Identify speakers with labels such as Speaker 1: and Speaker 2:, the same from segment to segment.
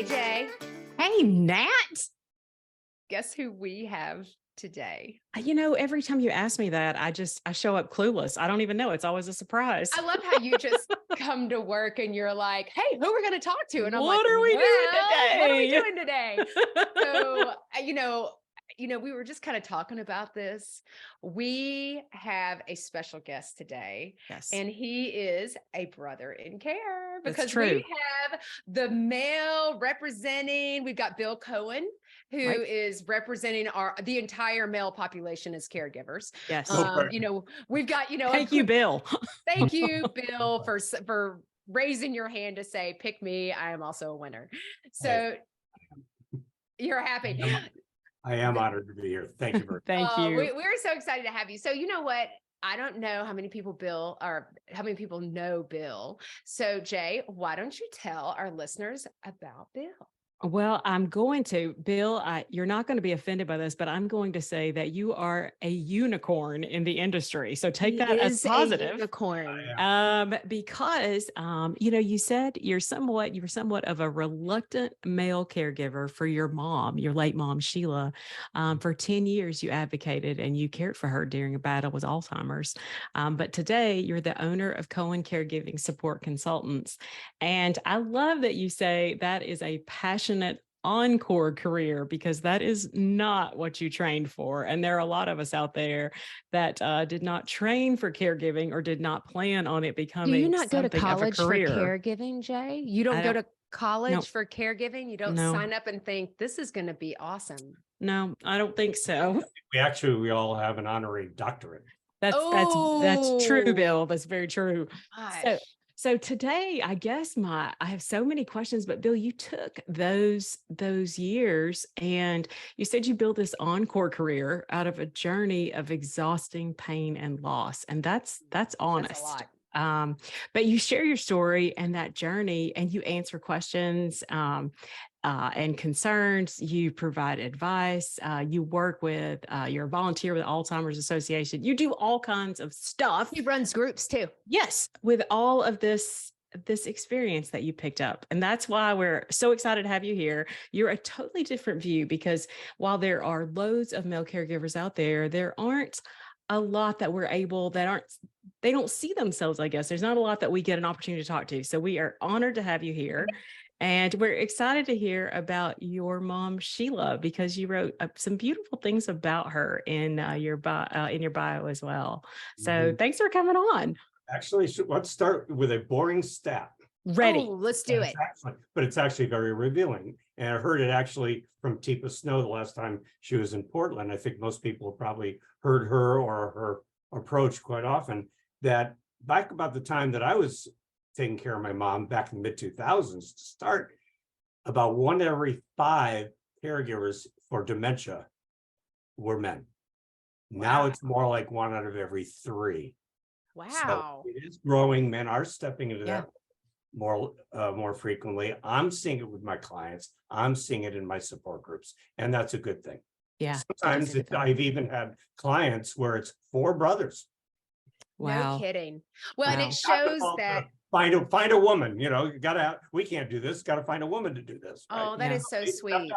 Speaker 1: Hey, Jay.
Speaker 2: Hey, Nat.
Speaker 1: Guess who we have today?
Speaker 2: Every time you ask me that, I show up clueless. I don't even know. It's always a surprise.
Speaker 1: I love how you just come to work and you're like, hey, who are we going to talk to? And I'm like,
Speaker 2: what are we doing today?
Speaker 1: What are we doing today? So, we were just kind of talking about this. We have a special guest today.
Speaker 2: Yes.
Speaker 1: And he is a brother in care because
Speaker 2: true.
Speaker 1: we have the male representing, we've got Bill Cohen, who is representing the entire male population as caregivers.
Speaker 2: Yes.
Speaker 1: We've got,
Speaker 2: Thank you, Bill.
Speaker 1: Thank you, Bill, for raising your hand to say, pick me. I am also a winner. So you're happy.
Speaker 3: I am honored to be here. Thank you very much.
Speaker 2: Thank you.
Speaker 1: We're so excited to have you. So you know what? I don't know how many people know Bill. So Jay, why don't you tell our listeners about Bill?
Speaker 2: Well, I'm going to, Bill, you're not going to be offended by this, but I'm going to say that you are a unicorn in the industry. So take that as positive.
Speaker 1: A unicorn.
Speaker 2: Because, you said you were somewhat of a reluctant male caregiver for your mom, your late mom, Sheila. For 10 years, you advocated and you cared for her during a battle with Alzheimer's. But today you're the owner of Cohen Caregiving Support Consultants. And I love that you say that is a passionate encore career, because that is not what you trained for. And there are a lot of us out there that did not train for caregiving or did not plan on it becoming.
Speaker 1: Do you not go to
Speaker 2: something
Speaker 1: college
Speaker 2: of a
Speaker 1: for
Speaker 2: career.
Speaker 1: caregiving, Jay? You don't go to college for caregiving? You don't
Speaker 2: No.
Speaker 1: sign up and think this is going to be awesome?
Speaker 2: No, I don't think so.
Speaker 3: We all have an honorary doctorate.
Speaker 2: That's true, Bill. That's very true. So today, I guess I have so many questions, but Bill, you took those years and you said you built this encore career out of a journey of exhausting pain and loss. And that's honest.
Speaker 1: That's a lot.
Speaker 2: But you share your story and that journey, and you answer questions and concerns. You provide advice. You work with, you're a volunteer with the Alzheimer's Association. You do all kinds of stuff.
Speaker 1: He runs groups too.
Speaker 2: Yes, with all of this experience that you picked up. And that's why we're so excited to have you here. You're a totally different view, because while there are loads of male caregivers out there, there aren't a lot that they don't see themselves, I guess. There's not a lot that we get an opportunity to talk to. So we are honored to have you here. And we're excited to hear about your mom, Sheila, because you wrote some beautiful things about her in your bio as well. So thanks for coming on.
Speaker 3: Actually, let's start with a boring stat.
Speaker 2: Ready.
Speaker 1: Oh, let's do it.
Speaker 3: But it's actually very revealing. And I heard it actually from Teepa Snow the last time she was in Portland. I think most people have probably heard her or her approach quite often, that back about the time that I was taking care of my mom back in the mid-2000s to start, about 1 every 5 caregivers for dementia were men. Now it's more like 1 out of every 3.
Speaker 1: Wow.
Speaker 3: So it is growing. Men are stepping into that more frequently. I'm seeing it with my clients. I'm seeing it in my support groups, and that's a good thing.
Speaker 2: Yeah.
Speaker 3: Sometimes I've even had clients where it's 4 brothers.
Speaker 2: Wow.
Speaker 1: No kidding. Well, and it shows that
Speaker 3: find a woman, we can't do this. Got to find a woman to do this. Right?
Speaker 1: Oh, that is so sweet.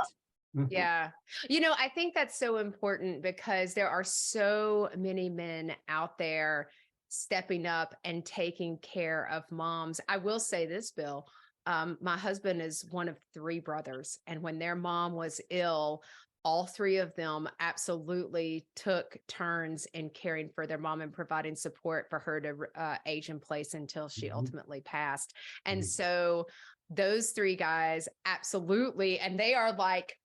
Speaker 1: Yeah. I think that's so important, because there are so many men out there stepping up and taking care of moms. I will say this, Bill, my husband is one of 3 brothers. And when their mom was ill, all 3 of them absolutely took turns in caring for their mom and providing support for her to age in place until she ultimately passed. And so those 3 guys absolutely, and they are like,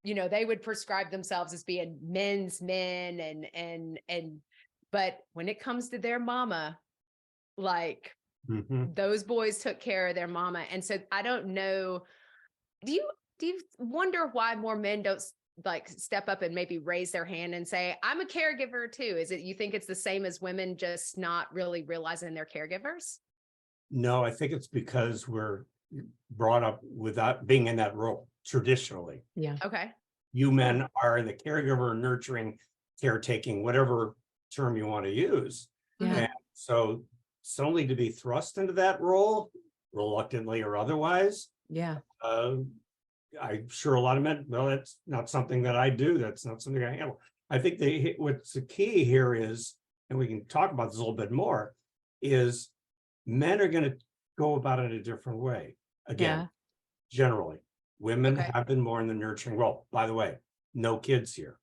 Speaker 1: they would prescribe themselves as being men's men, but when it comes to their mama, like those boys took care of their mama. And so I don't know, do you wonder why more men don't step up and maybe raise their hand and say, I'm a caregiver too? Is it, you think it's the same as women just not really realizing they're caregivers?
Speaker 3: No, I think it's because we're brought up without being in that role traditionally.
Speaker 2: Yeah.
Speaker 1: Okay.
Speaker 3: You men are in the caregiver, nurturing, caretaking, whatever term you want to use.
Speaker 2: Yeah.
Speaker 3: And so suddenly to be thrust into that role, reluctantly or otherwise,
Speaker 2: Yeah.
Speaker 3: I'm sure a lot of men, well, that's not something that I do. That's not something I handle. I think what's the key here is, and we can talk about this a little bit more, is men are going to go about it a different way. Again,
Speaker 2: Yeah.
Speaker 3: generally, women
Speaker 1: Okay.
Speaker 3: have been more in the nurturing role. By the way, no kids here.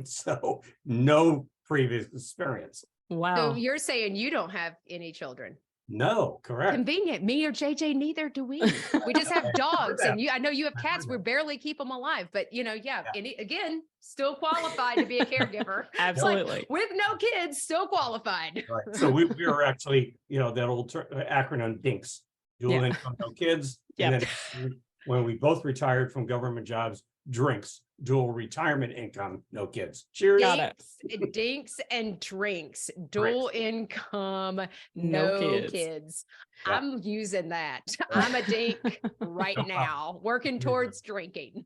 Speaker 3: So no previous experience.
Speaker 1: So
Speaker 2: Wow.
Speaker 1: you're saying you don't have any children?
Speaker 3: No, correct.
Speaker 1: Convenient. Me or JJ, neither do we. We just have dogs, and I know you have cats. We barely keep them alive, but yeah. Again, still qualified to be a caregiver.
Speaker 2: Absolutely.
Speaker 1: Like, with no kids, still qualified.
Speaker 3: Right. So we were actually, that old acronym DINKS, dual
Speaker 2: Yeah.
Speaker 3: income, no kids.
Speaker 2: Yep.
Speaker 3: And then when we both retired from government jobs, DRINKS, dual retirement income, no kids. Cheers.
Speaker 2: Got it.
Speaker 1: Dinks and drinks, dual income,
Speaker 2: No
Speaker 1: no
Speaker 2: kids.
Speaker 1: kids.
Speaker 3: Yeah.
Speaker 1: I'm using that. I'm a dink right now, working towards drinking.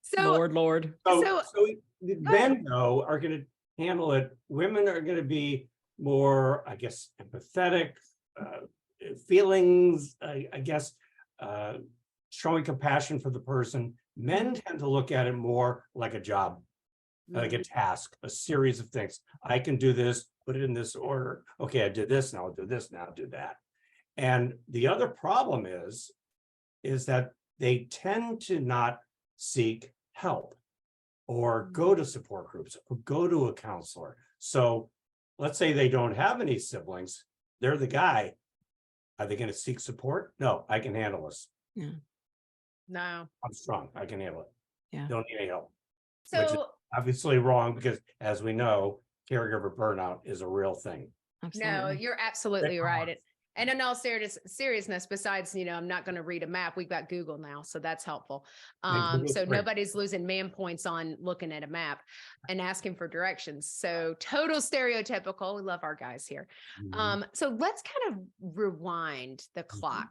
Speaker 1: So,
Speaker 2: Lord.
Speaker 3: So men, though, are going to handle it. Women are going to be more, I guess, empathetic, feelings, I guess, showing compassion for the person. Men tend to look at it more like a job, like a task, a series of things. I can do this, put it in this order. Okay, I did this, now I'll do this, now I'll do that. And the other problem is that they tend to not seek help or go to support groups or go to a counselor. So let's say they don't have any siblings, they're the guy. Are they going to seek support? No, I can handle this.
Speaker 2: Yeah.
Speaker 1: no.
Speaker 3: I'm strong. I can handle it.
Speaker 2: Yeah.
Speaker 3: Don't need any help. Which is
Speaker 1: So,
Speaker 3: obviously wrong, because as we know, caregiver burnout is a real thing.
Speaker 1: no,
Speaker 2: Absolutely.
Speaker 1: you're absolutely
Speaker 3: Come
Speaker 1: right.
Speaker 3: on.
Speaker 1: And in all seriousness, besides, I'm not going to read a map. We've got Google now, so that's helpful.
Speaker 3: And Google's
Speaker 1: So
Speaker 3: great.
Speaker 1: nobody's losing man points on looking at a map and asking for directions. So total stereotypical. We love our guys here.
Speaker 3: Mhm.
Speaker 1: So let's kind of rewind the clock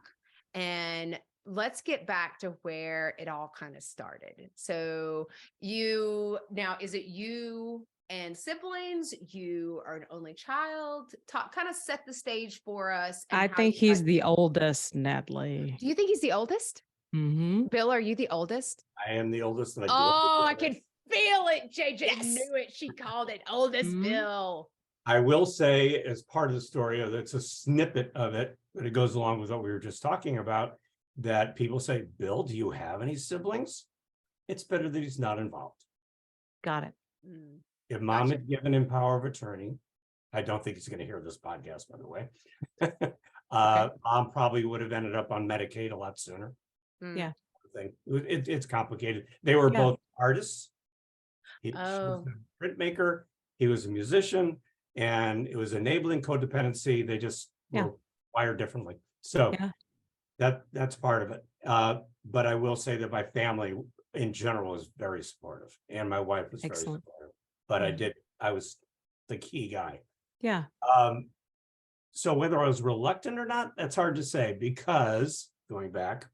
Speaker 1: and let's get back to where it all kind of started. So is it you and siblings? You are an only child. Kind of set the stage for us. And
Speaker 2: I
Speaker 1: how
Speaker 2: think
Speaker 1: you
Speaker 2: he's
Speaker 1: guys-
Speaker 2: the oldest, Natalie.
Speaker 1: Do you think he's the oldest?
Speaker 2: Mm-hmm.
Speaker 1: Bill, are you the oldest?
Speaker 3: I am the oldest. And I do
Speaker 1: Oh, I
Speaker 3: understand
Speaker 1: can feel it. JJ
Speaker 2: Yes.
Speaker 1: knew it. She called it oldest
Speaker 2: Mhm.
Speaker 1: Bill.
Speaker 3: I will say, as part of the story, that's a snippet of it, but it goes along with what we were just talking about, that people say, Bill, do you have any siblings? It's better that he's not involved.
Speaker 2: Got it.
Speaker 1: Mm.
Speaker 3: If mom
Speaker 1: Gotcha.
Speaker 3: had given him power of attorney, I don't think he's going to hear this podcast, by the way. Mom probably would have ended up on Medicaid a lot sooner.
Speaker 1: Mm.
Speaker 2: Yeah.
Speaker 3: It's complicated. They were both artists. She was
Speaker 1: Oh.
Speaker 3: a printmaker. He was a musician, and it was enabling codependency. They just were wired differently. So that's part of it. But I will say that my family in general is very supportive, and my wife was very
Speaker 2: Excellent.
Speaker 3: supportive. But I was the key guy.
Speaker 2: Yeah.
Speaker 3: So whether I was reluctant or not, that's hard to say, because going back,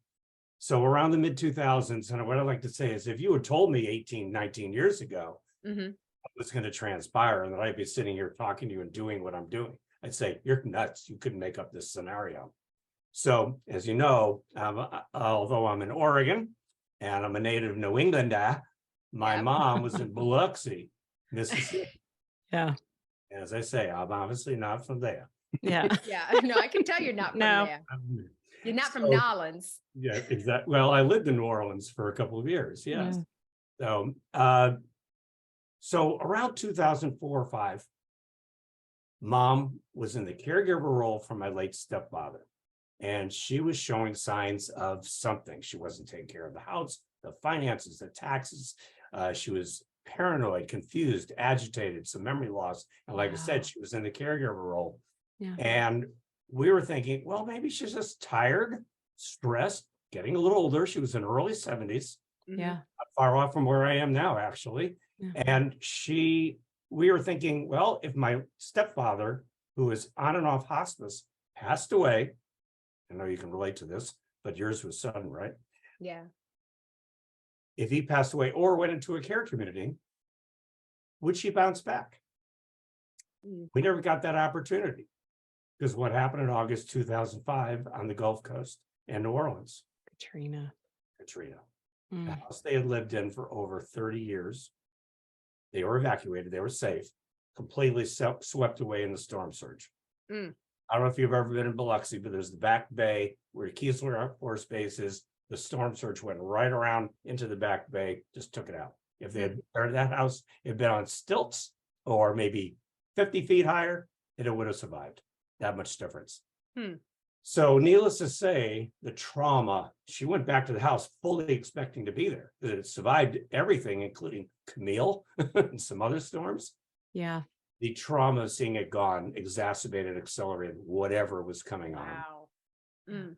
Speaker 3: so around the mid 2000s, and what I'd like to say is, if you had told me 18, 19 years ago,
Speaker 1: Mhm.
Speaker 3: what was going to transpire and that I'd be sitting here talking to you and doing what I'm doing, I'd say, you're nuts. You couldn't make up this scenario. So, as you know, although I'm in Oregon and I'm a native New Englander, my
Speaker 1: Yep.
Speaker 3: mom was in Biloxi, Mississippi.
Speaker 2: Yeah.
Speaker 3: As I say, I'm obviously not from there.
Speaker 2: Yeah.
Speaker 1: Yeah. No, I can tell you're not from
Speaker 2: No.
Speaker 1: there. You're not from
Speaker 3: So-
Speaker 1: Nolans.
Speaker 3: Yeah, exactly. Well, I lived in New Orleans for a couple of years. Yes. So around 2004 or 5, mom was in the caregiver role for my late stepfather, and she was showing signs of something. She wasn't taking care of the house, the finances, the taxes. She was paranoid, confused, agitated, some memory loss. And like I said, she was in the caregiver role.
Speaker 2: Yeah.
Speaker 3: And we were thinking, well, maybe she's just tired, stressed, getting a little older. She was in her early 70s.
Speaker 2: Yeah.
Speaker 3: Not far off from where I am now, actually.
Speaker 2: Yeah.
Speaker 3: And we were thinking, well, if my stepfather, who was on and off hospice, passed away, I know you can relate to this, but yours was sudden, right?
Speaker 1: Yeah.
Speaker 3: If he passed away or went into a care community, would she bounce back?
Speaker 1: Mm.
Speaker 3: We never got that opportunity, because what happened in August 2005 on the Gulf Coast and New Orleans?
Speaker 2: Katrina.
Speaker 3: The
Speaker 2: Mm.
Speaker 3: house they had lived in for over 30 years. They were evacuated. They were safe, completely swept away in the storm surge.
Speaker 1: Mm.
Speaker 3: I don't know if you've ever been in Biloxi, but there's the back bay where Keesler Air Force Base is. The storm surge went right around into the back bay, just took it out. If they had started that house, it had been on stilts or maybe 50 feet higher, and it would have survived. That much difference. So needless to say, the trauma, she went back to the house fully expecting to be there. That it survived everything, including Camille and some other storms.
Speaker 2: Yeah.
Speaker 3: The trauma of seeing it gone exacerbated, accelerated whatever was coming on.
Speaker 1: Wow. Mm.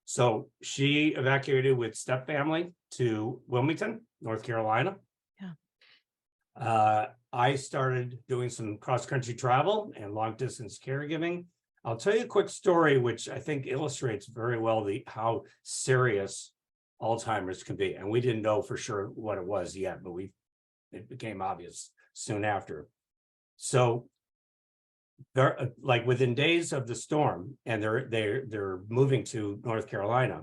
Speaker 3: So she evacuated with step family to Wilmington, North Carolina.
Speaker 2: Yeah.
Speaker 3: I started doing some cross-country travel and long-distance caregiving. I'll tell you a quick story, which I think illustrates very well how serious Alzheimer's can be. And we didn't know for sure what it was yet, but it became obvious soon after. So they're like within days of the storm, and they're moving to North Carolina.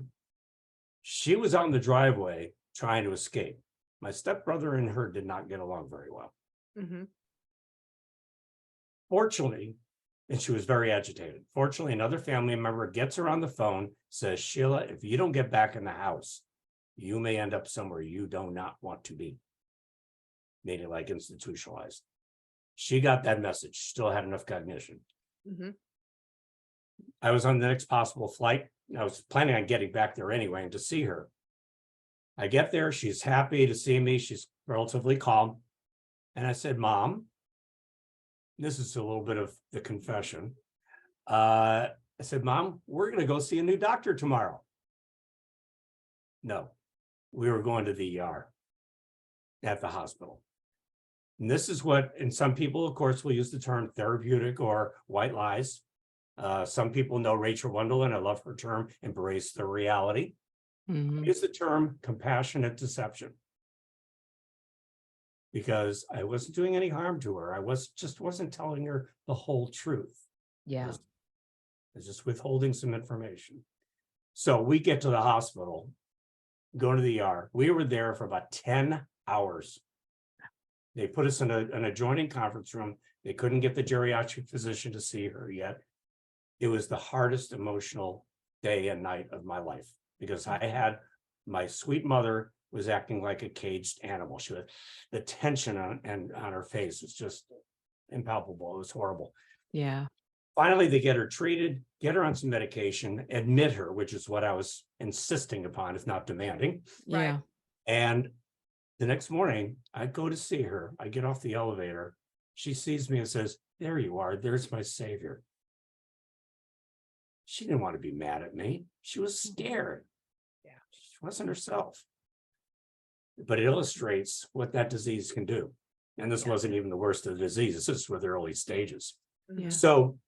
Speaker 3: She was out in the driveway trying to escape. My stepbrother and her did not get along very well.
Speaker 1: Mm-hmm.
Speaker 3: Fortunately, and she was very agitated. Fortunately, another family member gets her on the phone, says, Sheila, if you don't get back in the house, you may end up somewhere you do not want to be. Meaning like institutionalized. She got that message, still had enough cognition.
Speaker 1: Mm-hmm.
Speaker 3: I was on the next possible flight. I was planning on getting back there anyway and to see her. I get there, she's happy to see me. She's relatively calm. And I said, Mom, this is a little bit of the confession. I said, Mom, we're going to go see a new doctor tomorrow. No, we were going to the ER at the hospital. And this is what, and some people, of course, will use the term therapeutic or white lies. Some people know Rachel Wunderlin. I love her term, embrace the reality.
Speaker 2: Mm-hmm.
Speaker 3: Use the term compassionate deception. Because I wasn't doing any harm to her. I wasn't telling her the whole truth.
Speaker 2: Yeah.
Speaker 3: I was just withholding some information. So we get to the hospital, go to the ER. We were there for about 10 hours. They put us in an adjoining conference room. They couldn't get the geriatric physician to see her yet. It was the hardest emotional day and night of my life because I had my sweet mother was acting like a caged animal. She was, the tension on her face was just impalpable. It was horrible.
Speaker 2: Yeah.
Speaker 3: Finally, they get her treated, get her on some medication, admit her, which is what I was insisting upon, if not demanding.
Speaker 2: Yeah.
Speaker 3: And the next morning, I go to see her. I get off the elevator. She sees me and says, there you are. There's my savior. She didn't want to be mad at me. She was scared.
Speaker 1: Yeah.
Speaker 3: She wasn't herself. But it illustrates what that disease can do. And this wasn't even the worst of the disease. This were the early stages.
Speaker 2: Yeah.
Speaker 3: So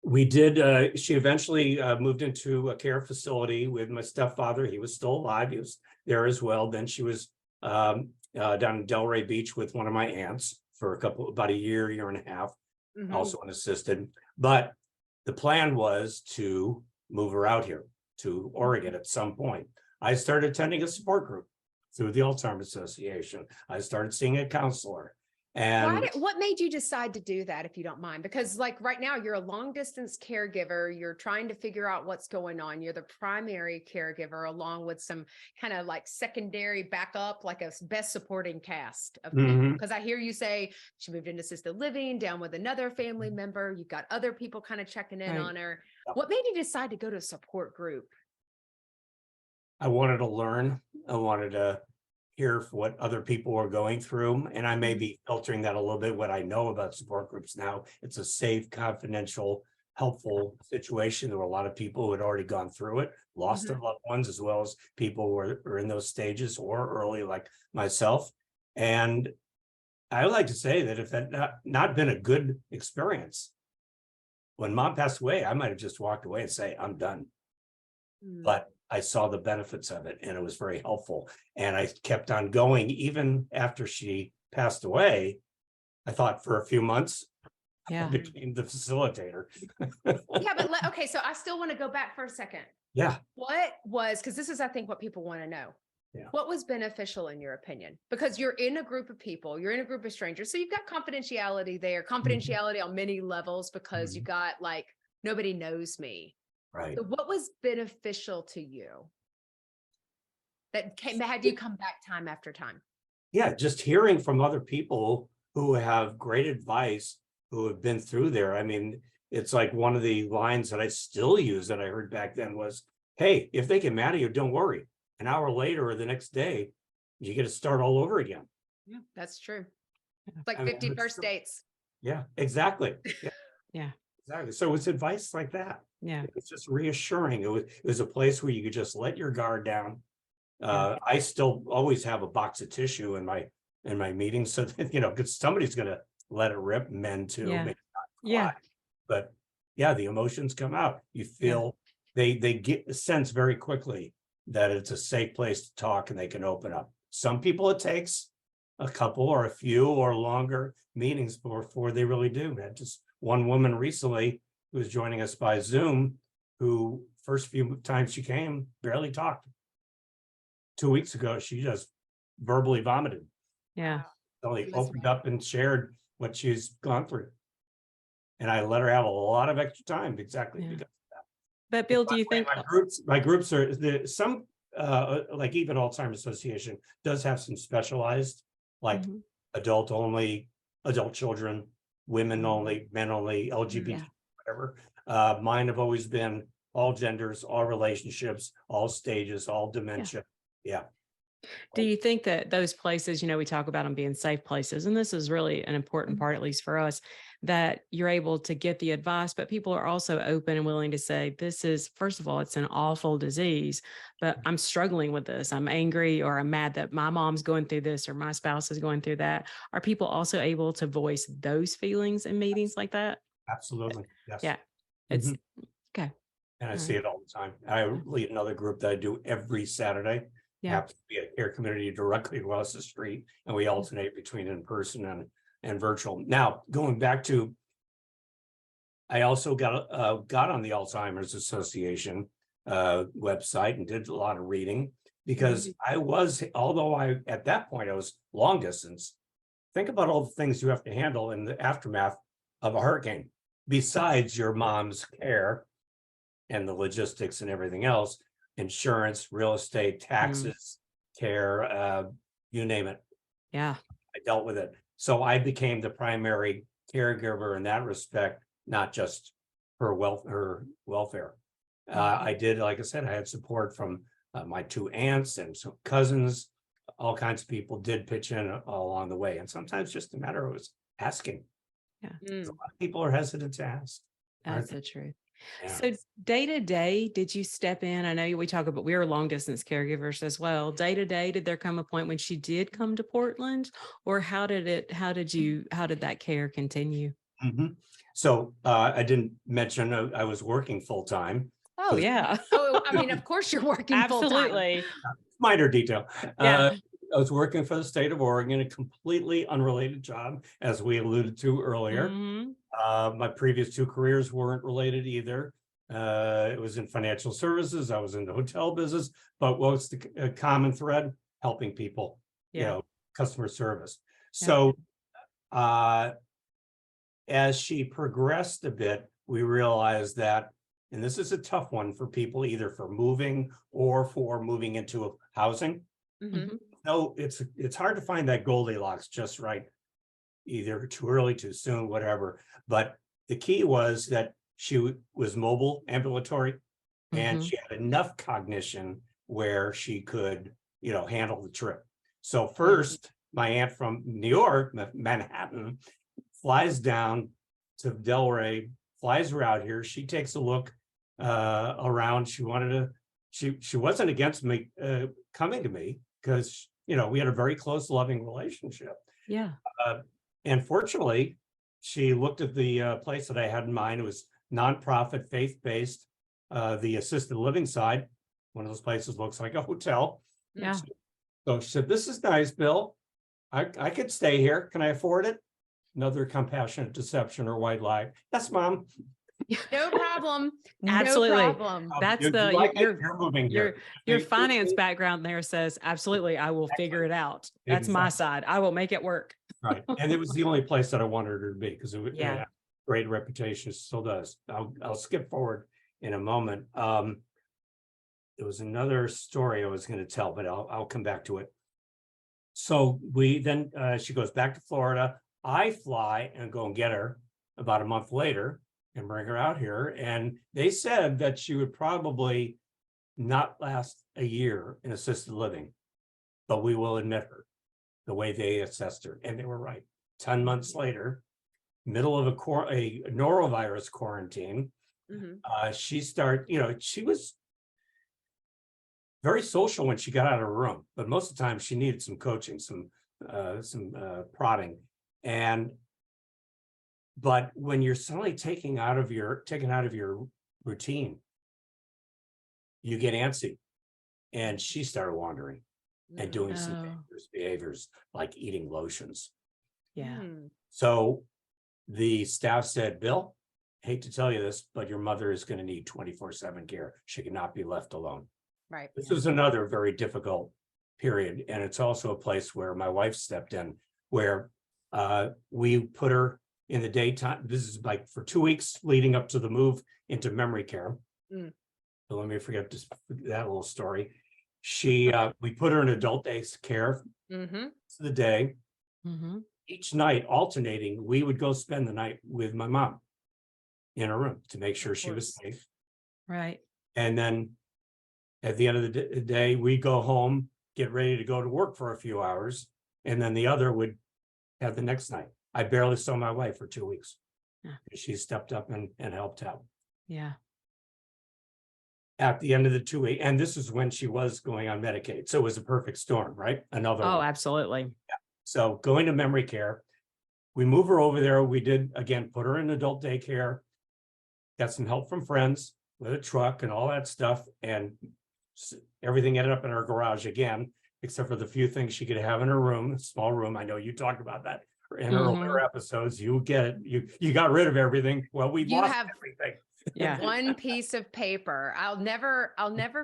Speaker 3: we did, she eventually moved into a care facility with my stepfather. He was still alive. He was there as well. Then she was down in Delray Beach with one of my aunts for about a year and a half,
Speaker 1: Mm-hmm.
Speaker 3: also an assisted. But the plan was to move her out here to Oregon at some point. I started attending a support group through the Alzheimer's Association. I started seeing a counselor. And
Speaker 1: what made you decide to do that, if you don't mind? Because like right now you're a long distance caregiver. You're trying to figure out what's going on. You're the primary caregiver along with some kind of like secondary backup, like a best supporting cast of people. Because I hear you say she moved into assisted living down with another family member. You've got other people kind of checking in on her. What made you decide to go to a support group?
Speaker 3: I wanted to learn. I wanted to hear what other people were going through. And I may be filtering that a little bit, what I know about support groups now. It's a safe, confidential, helpful situation. There were a lot of people who had already gone through it, lost their loved ones, as well as people who were in those stages or early like myself. And I would like to say that if that not been a good experience, when Mom passed away, I might have just walked away and say, I'm done. But I saw the benefits of it and it was very helpful. And I kept on going even after she passed away. I thought for a few months,
Speaker 2: Yeah.
Speaker 3: became the facilitator.
Speaker 1: Yeah, but okay, so I still want to go back for a second.
Speaker 3: Yeah.
Speaker 1: What was, because this is, I think, what people want to know.
Speaker 3: Yeah.
Speaker 1: What was beneficial in your opinion? Because you're in a group of people, you're in a group of strangers. So you've got confidentiality there, confidentiality on many levels, because you got like, nobody knows me.
Speaker 3: Right.
Speaker 1: So what was beneficial to you that had you come back time after time?
Speaker 3: Yeah, just hearing from other people who have great advice, who have been through there. I mean, it's like one of the lines that I still use that I heard back then was, hey, if they get mad at you, don't worry. An hour later or the next day, you get to start all over again.
Speaker 1: Yeah, that's true. It's like
Speaker 3: I mean,
Speaker 1: 50 first dates.
Speaker 3: Yeah, exactly. Yeah,
Speaker 2: Yeah.
Speaker 3: exactly. So it's advice like that.
Speaker 2: Yeah.
Speaker 3: It's just reassuring. It was a place where you could just let your guard down.
Speaker 2: Yeah.
Speaker 3: I still always have a box of tissue in my meetings, so that, because somebody's gonna let it rip, men too.
Speaker 2: Yeah.
Speaker 3: Maybe not
Speaker 2: Yeah.
Speaker 3: cry, but yeah, the emotions come out. You feel they get a sense very quickly that it's a safe place to talk and they can open up. Some people, it takes a couple or a few or longer meetings before they really do. Man, just one woman recently who was joining us by Zoom, who first few times she came barely talked. 2 weeks ago, she just verbally vomited.
Speaker 2: Yeah.
Speaker 3: Only opened up and shared what she's gone through. And I let her have a lot of extra time exactly because
Speaker 2: But Bill, do you think
Speaker 3: my groups are some like even Alzheimer's Association does have some specialized, like adult only, adult children, women only, men only, LGBT, whatever. Mine have always been all genders, all relationships, all stages, all dementia. Yeah.
Speaker 2: Do you think that those places, we talk about them being safe places, and this is really an important part, at least for us, that you're able to get the advice, but people are also open and willing to say, this is, first of all, it's an awful disease, but I'm struggling with this. I'm angry, or I'm mad that my mom's going through this, or my spouse is going through that. Are people also able to voice those feelings in meetings like that?
Speaker 3: Absolutely. Yes.
Speaker 2: Yeah. It's okay.
Speaker 3: And I see it all the time. I lead another group that I do every Saturday. Happens to be a care community directly across the street, and we alternate between in person and virtual. Now, going back to, I also got on the Alzheimer's Association website and did a lot of reading, because although at that point I was long distance. Think about all the things you have to handle in the aftermath of a hurricane, besides your mom's care and the logistics and everything else. Insurance, real estate, taxes, care, you name it.
Speaker 2: Yeah.
Speaker 3: I dealt with it. So I became the primary caregiver in that respect, not just her welfare. I did, like I said, I had support from my two aunts and some cousins. All kinds of people did pitch in along the way. And sometimes just a matter of asking.
Speaker 2: Yeah.
Speaker 3: A lot of people are hesitant to ask.
Speaker 2: That's the truth.
Speaker 3: Yeah.
Speaker 2: So day to day, did you step in? I know we talk about, we are long distance caregivers as well. Day to day, did there come a point when she did come to Portland, or how did that care continue?
Speaker 3: So I didn't mention I was working full time.
Speaker 2: Oh yeah.
Speaker 1: I mean, of course you're working
Speaker 2: Absolutely.
Speaker 3: Minor detail.
Speaker 2: Yeah.
Speaker 3: I was working for the state of Oregon, a completely unrelated job, as we alluded to earlier. My previous two careers weren't related either. It was in financial services. I was in the hotel business, but what's the common thread? Helping people, customer service. So as she progressed a bit, we realized that, and this is a tough one for people, either for moving or for moving into housing. No, it's hard to find that Goldilocks just right, either too early, too soon, whatever. But the key was that she was mobile, ambulatory, and she had enough cognition where she could, handle the trip. So first, my aunt from New York, Manhattan, flies down to Delray, flies her out here. She takes a look around. She wasn't against me coming to me, because we had a very close, loving relationship.
Speaker 2: Yeah.
Speaker 3: And fortunately, she looked at the place that I had in mind. It was nonprofit, faith-based, the assisted living side. One of those places looks like a hotel.
Speaker 2: Yeah.
Speaker 3: So she said, "This is nice, Bill. I could stay here. Can I afford it?" another compassionate deception or white lie. Yes, Mom.
Speaker 1: No problem.
Speaker 2: Absolutely.
Speaker 1: No problem.
Speaker 2: That's
Speaker 3: You
Speaker 2: the
Speaker 3: like it?
Speaker 2: your
Speaker 3: You're moving
Speaker 2: your
Speaker 3: here.
Speaker 2: your
Speaker 3: They-
Speaker 2: finance background there says absolutely. I will figure it out. That's my
Speaker 3: Exactly.
Speaker 2: side. I will make it work.
Speaker 3: Right. And it was the only place that I wanted her to be because it
Speaker 2: Yeah.
Speaker 3: had great reputation, still does. I'll skip forward in a moment. There was another story I was going to tell, but I'll come back to it. So we then she goes back to Florida. I fly and go and get her about a month later and bring her out here. And they said that she would probably not last a year in assisted living, but we will admit her the way they assessed her. And they were right. 10 months later, middle of a norovirus quarantine, she was very social when she got out of her room, but most of the time she needed some coaching, some prodding. But when you're suddenly taken out of your routine, you get antsy. And she started wandering and doing some dangerous behaviors like eating lotions.
Speaker 2: Yeah.
Speaker 3: So the staff said, Bill, hate to tell you this, but your mother is going to need 24/7 care. She cannot be left alone.
Speaker 1: Right.
Speaker 3: This was another very difficult period. And it's also a place where my wife stepped in, where we put her in the daytime. This is like for 2 weeks leading up to the move into memory care. So let me forget that little story. We put her in adult day care for the day. Each night alternating, we would go spend the night with my mom in her room to make sure she was safe.
Speaker 2: Right.
Speaker 3: And then at the end of the day, we go home, get ready to go to work for a few hours. And then the other would have the next night. I barely saw my wife for 2 weeks.
Speaker 2: Yeah.
Speaker 3: She stepped up and helped out.
Speaker 2: Yeah.
Speaker 3: At the end of the 2 weeks, and this is when she was going on Medicaid. So it was a perfect storm, right? Another one.
Speaker 2: Absolutely.
Speaker 3: Yeah. So going to memory care, we move her over there. We did, again, put her in adult daycare, got some help from friends with a truck and all that stuff. And everything ended up in our garage again, except for the few things she could have in her room, small room. I know you talked about that in earlier episodes. You get it. You got rid of everything. Well, we lost everything.
Speaker 2: Yeah.
Speaker 1: One piece of paper. I'll never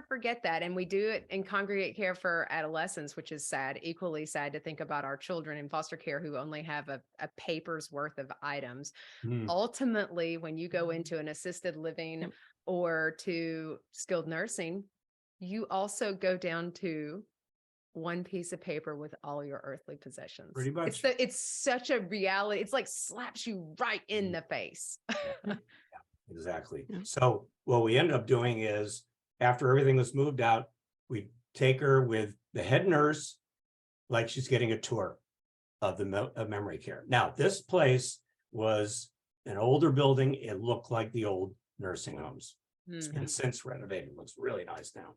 Speaker 1: forget that. And we do it in congregate care for adolescents, which is sad, equally sad to think about our children in foster care who only have a paper's worth of items. Ultimately, when you go into an assisted living or to skilled nursing, you also go down to one piece of paper with all your earthly possessions.
Speaker 3: Pretty much.
Speaker 1: It's such a reality. It's like slaps you right in the face.
Speaker 3: Exactly. So what we end up doing is after everything was moved out, we take her with the head nurse, like she's getting a tour of the memory care. Now, this place was an older building. It looked like the old nursing homes. It's been since renovated. It looks really nice now.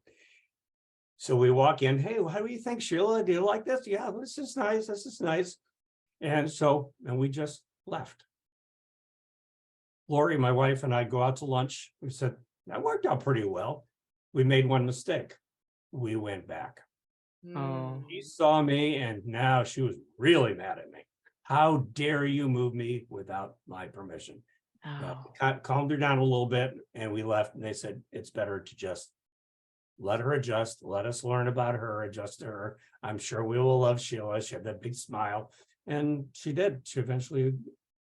Speaker 3: So we walk in. Hey, how do you think, Sheila? Do you like this? Yeah, this is nice. This is nice. And we just left. Lori, my wife, and I go out to lunch. We said, that worked out pretty well. We made one mistake. We went back. She saw me, and now she was really mad at me. How dare you move me without my permission? Calmed her down a little bit, and we left. And they said, it's better to just let her adjust. Let us learn about her, adjust to her. I'm sure we will love Sheila. She had that big smile. And she did. She eventually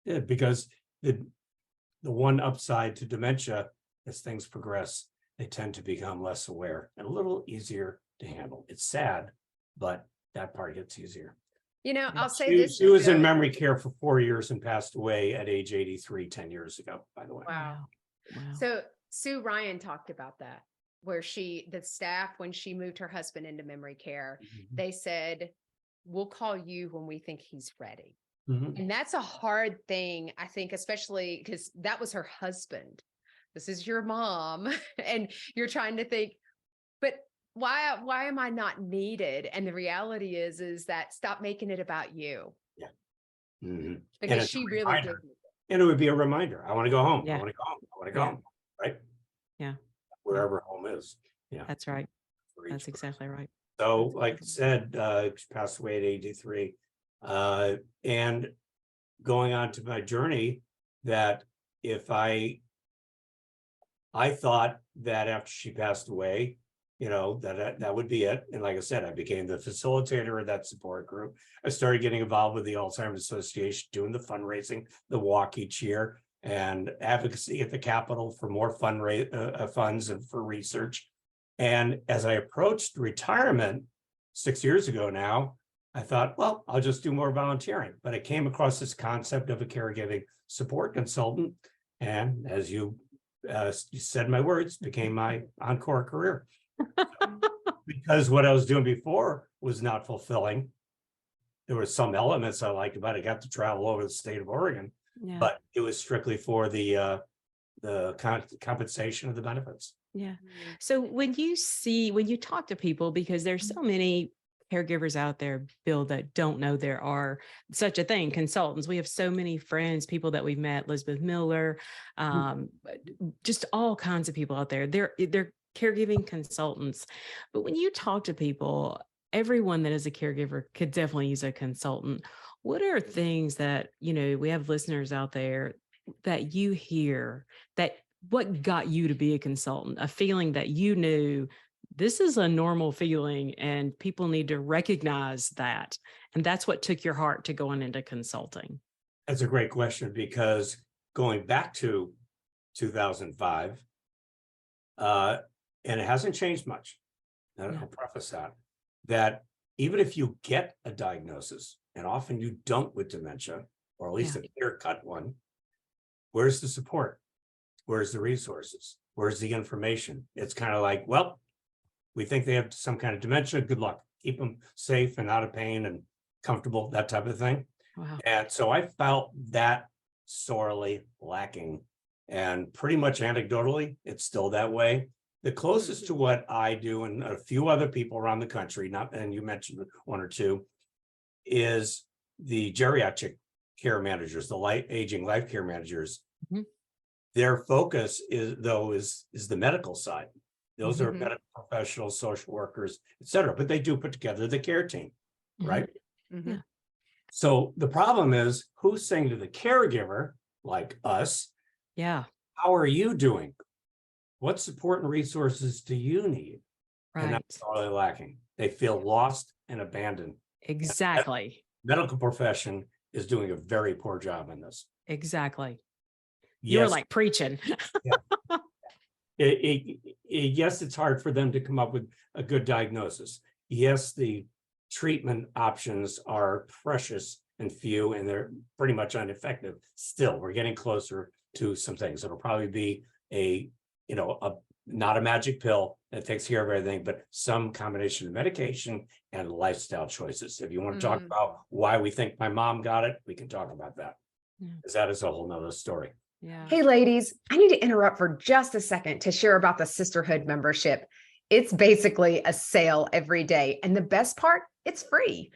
Speaker 3: did, because the one upside to dementia, as things progress, they tend to become less aware and a little easier to handle. It's sad, but that part gets easier.
Speaker 1: I'll say this.
Speaker 3: She was in memory care for 4 years and passed away at age 83, 10 years ago, by the way.
Speaker 1: Wow. So Sue Ryan talked about that, where the staff, when she moved her husband into memory care, they said, we'll call you when we think he's ready. And that's a hard thing, I think, especially because that was her husband. This is your mom. And you're trying to think, but why am I not needed? And the reality is that stop making it about you.
Speaker 3: Yeah.
Speaker 1: Because she really did.
Speaker 3: And it would be a reminder. I want to go home.
Speaker 2: Yeah.
Speaker 3: I want to go home. I want to go home. Right?
Speaker 2: Yeah.
Speaker 3: Wherever home is. Yeah.
Speaker 2: That's right. That's exactly right.
Speaker 3: So, like I said, she passed away at 83. And going on to my journey that if I thought that after she passed away, that would be it. And like I said, I became the facilitator of that support group. I started getting involved with the Alzheimer's Association, doing the fundraising, the walk each year, and advocacy at the Capitol for more funds and for research. And as I approached retirement 6 years ago now, I thought, well, I'll just do more volunteering. But I came across this concept of a caregiving support consultant. And as you said my words, became my encore career. Because what I was doing before was not fulfilling. There were some elements I liked about it. I got to travel over the state of Oregon, but it was strictly for the compensation of the benefits.
Speaker 2: Yeah. So when you talk to people, because there's so many caregivers out there, Bill, that don't know there are such a thing, consultants. We have so many friends, people that we've met, Elizabeth Miller, just all kinds of people out there. They're caregiving consultants. But when you talk to people, everyone that is a caregiver could definitely use a consultant. What are things that, we have listeners out there that you hear, that what got you to be a consultant, a feeling that you knew this is a normal feeling and people need to recognize that. And that's what took your heart to going into consulting?
Speaker 3: That's a great question, because going back to 2005, and it hasn't changed much. I'll preface that even if you get a diagnosis, and often you don't with dementia, or at least a clear-cut one, where's the support? Where's the resources? Where's the information? It's kind of like, well, we think they have some kind of dementia. Good luck. Keep them safe and out of pain and comfortable, that type of thing.
Speaker 2: Wow.
Speaker 3: And so I felt that sorely lacking. And pretty much anecdotally, it's still that way. The closest to what I do and a few other people around the country, and you mentioned one or two, is the geriatric care managers, the aging life care managers. Mm-hmm. Their focus is the medical side. Those are medical professionals, social workers, et cetera, but they do put together the care team, right?
Speaker 2: Mm-hmm. Yeah.
Speaker 3: So the problem is, who's saying to the caregiver, like us, how are you doing? What support and resources do you need? Right. And that's all they're lacking. They feel lost and abandoned.
Speaker 2: Exactly.
Speaker 3: Medical profession is doing a very poor job in this.
Speaker 2: Exactly.
Speaker 3: Yes.
Speaker 2: You were like preaching.
Speaker 3: Yes, it's hard for them to come up with a good diagnosis. Yes, the treatment options are precious and few, and they're pretty much ineffective. Still, we're getting closer to some things. It'll probably be not a magic pill that takes care of everything, but some combination of medication and lifestyle choices. If you want to talk about why we think my mom got it, we can talk about that, because that is a whole nother story.
Speaker 2: Yeah.
Speaker 1: Hey, ladies, I need to interrupt for just a second to share about the Sisterhood membership. It's basically a sale every day. And the best part, it's free.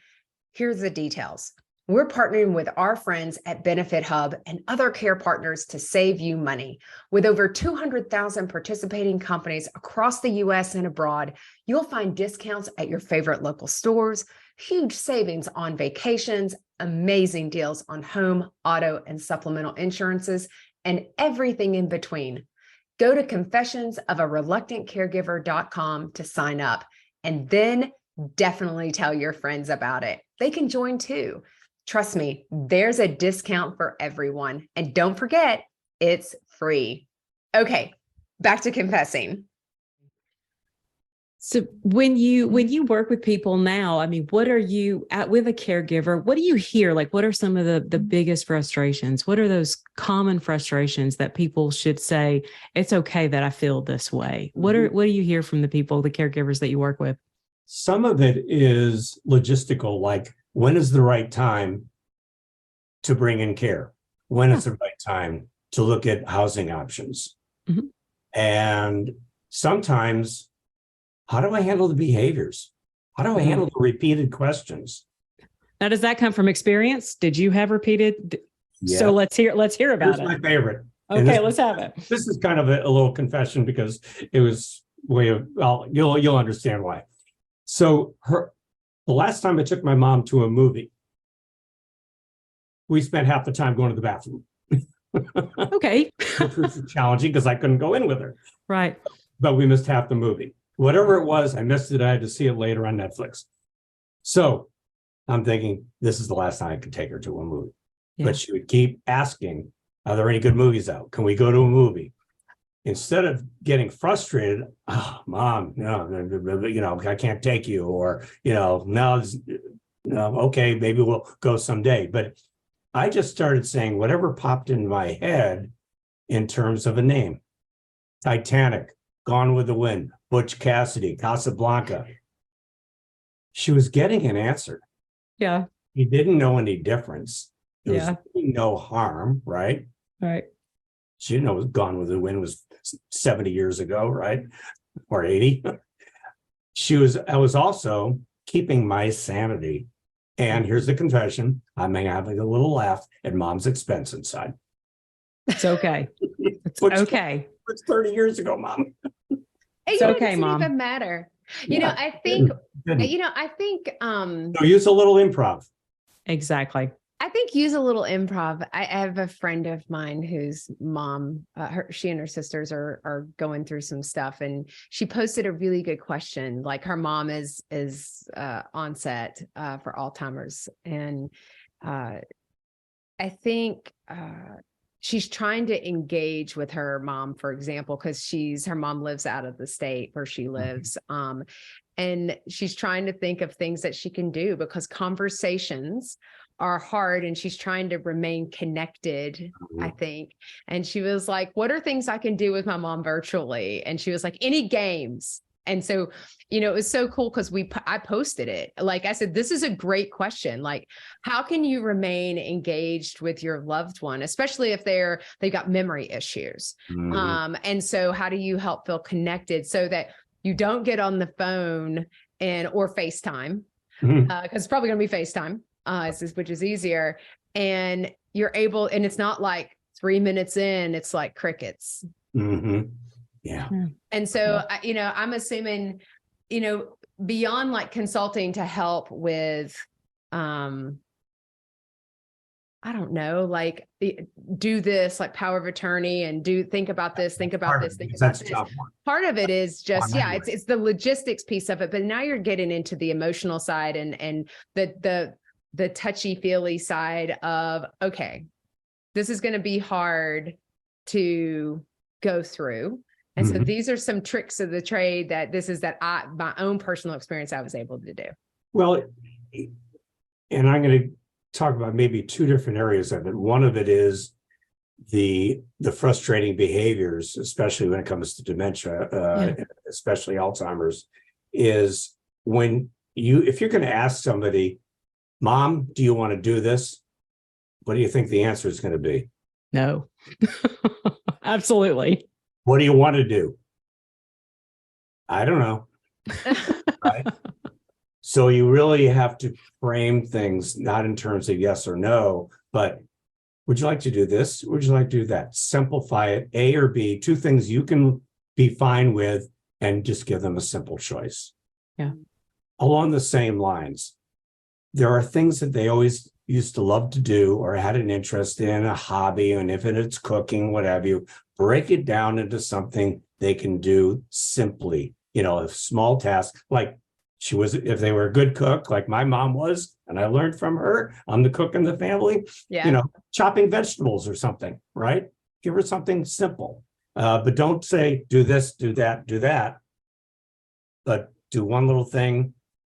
Speaker 1: Here's the details. We're partnering with our friends at Benefit Hub and other care partners to save you money. With over 200,000 participating companies across the U.S. and abroad, you'll find discounts at your favorite local stores, huge savings on vacations, amazing deals on home, auto, and supplemental insurances, and everything in between. Go to confessionsofareluctantcaregiver.com to sign up, and then definitely tell your friends about it. They can join too. Trust me, there's a discount for everyone. And don't forget, it's free. Okay, back to confessing.
Speaker 2: So when you work with people now, I mean, what are you with a caregiver? What do you hear? Like, what are some of the biggest frustrations? What are those common frustrations that people should say, it's okay that I feel this way? What do you hear from the people, the caregivers that you work with?
Speaker 3: Some of it is logistical, like when is the right time to bring in care? When is the right time to look at housing options? Mm-hmm. And sometimes, how do I handle the behaviors? How do I handle the repeated questions?
Speaker 2: Now, does that come from experience? Did you have repeated? Yeah. So let's hear about
Speaker 3: Here's it. My favorite.
Speaker 2: Okay, let's have it.
Speaker 3: This is kind of a little confession, because it was you'll understand why. So the last time I took my mom to a movie, we spent half the time going to the bathroom.
Speaker 2: Okay.
Speaker 3: Which was challenging because I couldn't go in with her.
Speaker 2: Right.
Speaker 3: But we missed half the movie. Whatever it was, I missed it. I had to see it later on Netflix. So I'm thinking, this is the last time I could take her to a movie.
Speaker 2: Yeah.
Speaker 3: But she would keep asking, are there any good movies out? Can we go to a movie? Instead of getting frustrated, oh, Mom, no, I can't take you, or, no, okay, maybe we'll go someday. But I just started saying whatever popped in my head in terms of a name. Titanic, Gone with the Wind, Butch Cassidy, Casablanca. She was getting an answer.
Speaker 2: Yeah.
Speaker 3: He didn't know any difference. There was
Speaker 2: Yeah.
Speaker 3: no harm, right?
Speaker 2: Right.
Speaker 3: She didn't know Gone with the Wind was 70 years ago, right? Or 80. I was also keeping my sanity. And here's the confession. I'm having a little laugh at Mom's expense inside.
Speaker 2: It's okay. It's
Speaker 3: Which-
Speaker 2: okay.
Speaker 3: It's 30 years ago, Mom.
Speaker 2: It's
Speaker 1: It
Speaker 2: okay,
Speaker 1: doesn't
Speaker 2: Mom.
Speaker 1: even matter.
Speaker 3: Yeah.
Speaker 1: I think,
Speaker 3: Didn't. So use a little improv.
Speaker 2: Exactly.
Speaker 1: I think use a little improv. I have a friend of mine whose mom, she and her sisters are going through some stuff, and she posted a really good question. Like, her mom is on set for Alzheimer's, and I think she's trying to engage with her mom, for example, because her mom lives out of the state where she lives, and she's trying to think of things that she can do, because conversations are hard, and she's trying to remain connected, I think. And she was like, what are things I can do with my mom virtually? And she was like, any games. And so, it was so cool because I posted it. Like I said, this is a great question. Like, how can you remain engaged with your loved one, especially if they've got memory issues? And so how do you help feel connected so that you don't get on the phone or FaceTime? Because it's probably going to be FaceTime. Which is easier, and you're able, and it's not like 3 minutes in, it's like crickets.
Speaker 3: Yeah.
Speaker 1: And so, I'm assuming, beyond like consulting to help with, I don't know, like do this, like power of attorney, and think about this, think about this, think about this. Part of it is just, it's the logistics piece of it, but now you're getting into the emotional side and the touchy-feely side of, okay, this is going to be hard to go through. And so these are some tricks of the trade that my own personal experience, I was able to do.
Speaker 3: Well, and I'm going to talk about maybe two different areas of it. One of it is the frustrating behaviors, especially when it comes to dementia, especially Alzheimer's, is if you're going to ask somebody, Mom, do you want to do this? What do you think the answer is going to be?
Speaker 2: No. Absolutely.
Speaker 3: What do you want to do? I don't know. Right? So you really have to frame things not in terms of yes or no, but would you like to do this? Would you like to do that? Simplify it, A or B, two things you can be fine with, and just give them a simple choice.
Speaker 2: Yeah.
Speaker 3: Along the same lines, there are things that they always used to love to do or had an interest in, a hobby, and if it's cooking, what have you, break it down into something they can do simply, a small task. Like if they were a good cook, like my mom was, and I learned from her, I'm the cook in the family, chopping vegetables or something, right? Give her something simple, but don't say, do this, do that, do that, but do one little thing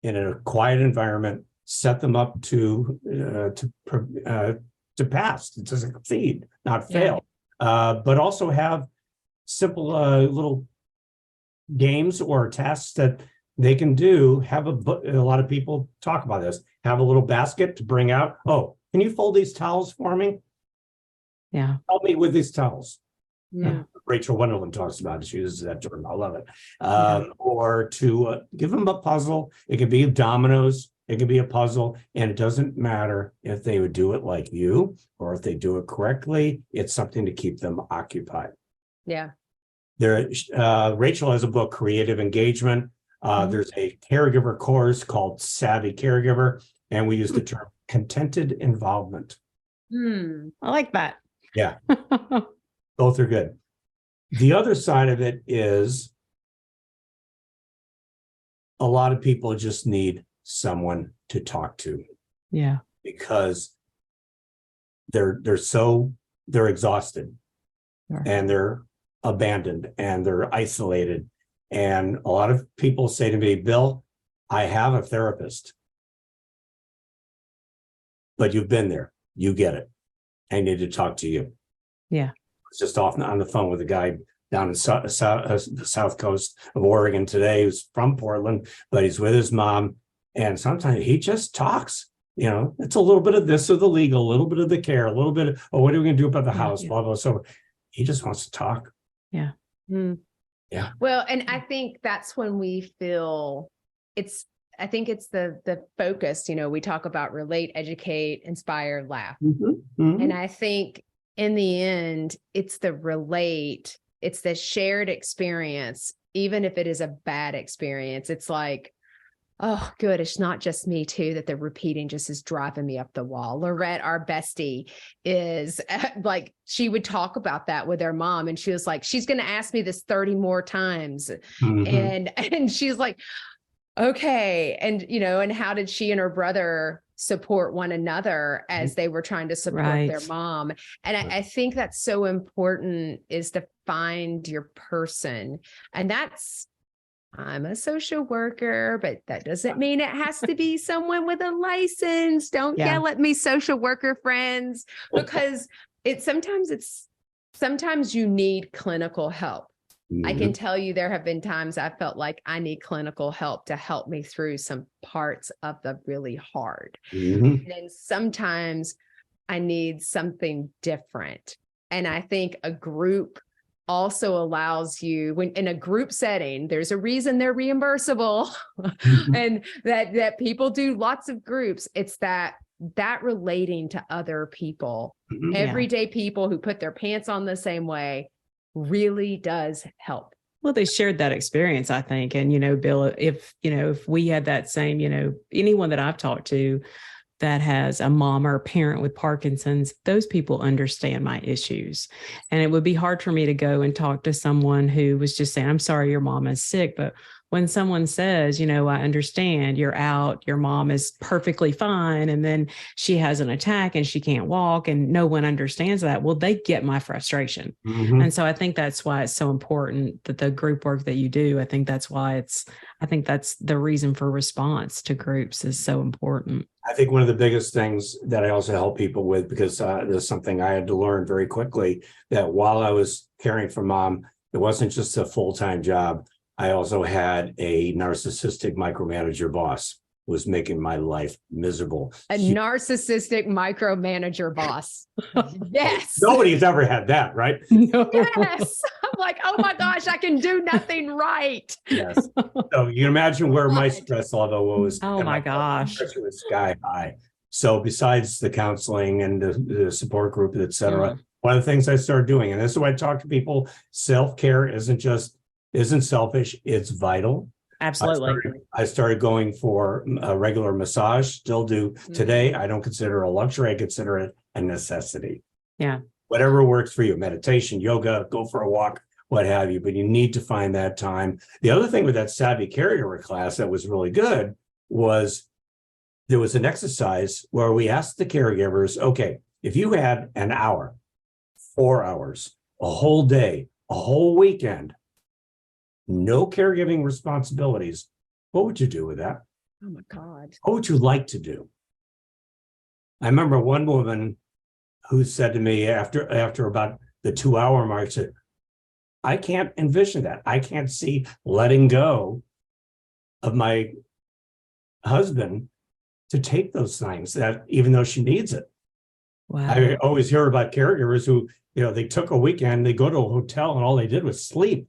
Speaker 3: in a quiet environment, set them up to pass, to succeed, not fail. But also have simple little games or tasks that they can do. Have a lot of people talk about this. Have a little basket to bring out. Oh, can you fold these towels for me?
Speaker 2: Yeah.
Speaker 3: Help me with these towels.
Speaker 1: Yeah.
Speaker 3: Rachel Wonderland talks about it. She uses that term. I love it. Or to give them a puzzle. It can be dominoes. It can be a puzzle, and it doesn't matter if they would do it like you or if they do it correctly. It's something to keep them occupied.
Speaker 1: Yeah.
Speaker 3: Rachel has a book, Creative Engagement. There's a caregiver course called Savvy Caregiver, and we use the term contented involvement.
Speaker 2: I like that.
Speaker 3: Yeah, both are good. The other side of it is a lot of people just need someone to talk to.
Speaker 2: Yeah.
Speaker 3: Because they're exhausted,
Speaker 2: Sure.
Speaker 3: and they're abandoned, and they're isolated. And a lot of people say to me, Bill, I have a therapist, but you've been there, you get it. I need to talk to you.
Speaker 2: Yeah.
Speaker 3: I was just off on the phone with a guy down in the south coast of Oregon today, who's from Portland, but he's with his mom. And sometimes he just talks. It's a little bit of this, of the legal, a little bit of the care, a little bit of, what are we going to do about the house, blah, blah. So he just wants to talk.
Speaker 2: Yeah.
Speaker 3: Yeah.
Speaker 1: Well, and I think that's when we feel I think it's the focus, we talk about relate, educate, inspire, laugh. And I think in the end, it's the relate, it's the shared experience, even if it is a bad experience. It's like, oh, good. It's not just me too, that the repeating just is driving me up the wall. Lorette, our bestie, is like, she would talk about that with her mom. And she was like, she's going to ask me this 30 more times. And she's like, okay. And, and how did she and her brother support one another as they were trying to support their mom? And I think that's so important, is to find your person. And I'm a social worker, but that doesn't mean it has to be someone with a license. Don't yell at me, social worker friends, because sometimes you need clinical help. I can tell you there have been times I felt like I need clinical help to help me through some parts of the really hard. And then sometimes I need something different. And I think a group also allows you, when in a group setting, there's a reason they're reimbursable and that people do lots of groups. It's that relating to other people, everyday people who put their pants on the same way, really does help.
Speaker 2: Well, they shared that experience, I think. And, Bill, if we had that same, anyone that I've talked to that has a mom or a parent with Parkinson's, those people understand my issues. And it would be hard for me to go and talk to someone who was just saying, I'm sorry, your mom is sick. But when someone says, I understand you're out, your mom is perfectly fine, and then she has an attack and she can't walk, and no one understands that, well, they get my frustration. And so I think that's why it's so important that the group work that you do, I think that's the reason for response to groups is so important.
Speaker 3: I think one of the biggest things that I also help people with, because there's something I had to learn very quickly, that while I was caring for mom, it wasn't just a full-time job. I also had a narcissistic micromanager boss who was making my life miserable.
Speaker 1: Narcissistic micromanager boss. Yes.
Speaker 3: Nobody's ever had that, right?
Speaker 2: No.
Speaker 1: Yes. I'm like, oh my gosh, I can do nothing right.
Speaker 3: Yes. So you can imagine where my stress level was.
Speaker 2: Oh my gosh.
Speaker 3: It was sky high. So besides the counseling and the support group, et cetera, one of the things I started doing, and this is why I talk to people, self-care isn't selfish, it's vital.
Speaker 2: Absolutely.
Speaker 3: I started going for a regular massage, still do today. I don't consider it a luxury, I consider it a necessity.
Speaker 2: Yeah.
Speaker 3: Whatever works for you, meditation, yoga, go for a walk, what have you, but you need to find that time. The other thing with that Savvy Caregiver class that was really good was there was an exercise where we asked the caregivers, okay, if you had an hour, 4 hours, a whole day, a whole weekend, no caregiving responsibilities, what would you do with that?
Speaker 1: Oh my God.
Speaker 3: What would you like to do? I remember one woman who said to me after about the 2 hour mark, said, I can't envision that. I can't see letting go of my husband to take those things, that even though she needs it.
Speaker 2: Wow.
Speaker 3: I always hear about caregivers who, they took a weekend, they go to a hotel and all they did was sleep.